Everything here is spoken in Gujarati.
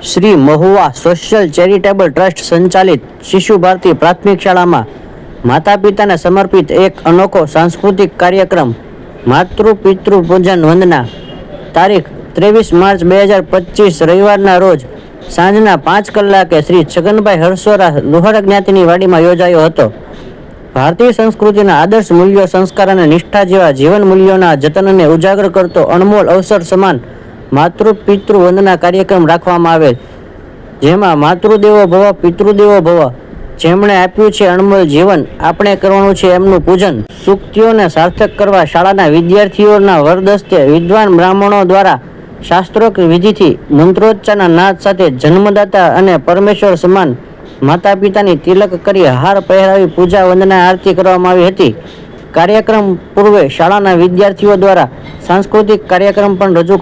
Shri Mahuva social charitable trust સંચાલિત શિશુ ભારતી પ્રાથમિક શાળામાં માતા પિતાને સમર્પિત એક અનોખો સાંસ્કૃતિક કાર્યક્રમ માતૃ પિતૃ પૂજન વંદના તારીખ 23 માર્ચ 2025 રવિવારના રોજ સાંજના 5 કલાકે શ્રી છગનભાઈ હરસોરા લુહાર જ્ઞાતિની વાડીમાં યોજાયો હતો. ભારતીય સંસ્કૃતિના આદર્શ મૂલ્યો, સંસ્કાર અને નિષ્ઠા જેવા જીવન મૂલ્યોના જતનને ઉજાગર કરતો અણમોલ અવસર સમાન માતૃ પિતૃ વંદના કાર્યક્રમ રાખવામાં આવેલ, જેમાં માતૃદેવો ભવ પિતૃદેવો ભવ, જેમણે આપ્યું છે અણમોલ જીવન, આપણે કરવાનું છે એમનું પૂજન. સૂક્તિઓને સાર્થક કરવા શાળાના વિદ્યાર્થીઓના વરદસ્તે વિદ્વાન બ્રાહ્મણો દ્વારા શાસ્ત્રોક્ત વિધિથી મંત્રોચ્ચારના નાદ સાથે જન્મદાતા અને પરમેશ્વર સમાન માતા પિતાની તિલક કરી હાર પહેરાવી પૂજા વંદના આરતી કરવામાં આવી હતી. કાર્યક્રમ પૂર્વે શાળાના વિદ્યાર્થીઓ દ્વારા સાંસ્કૃતિક કાર્યક્રમ પણ રજૂ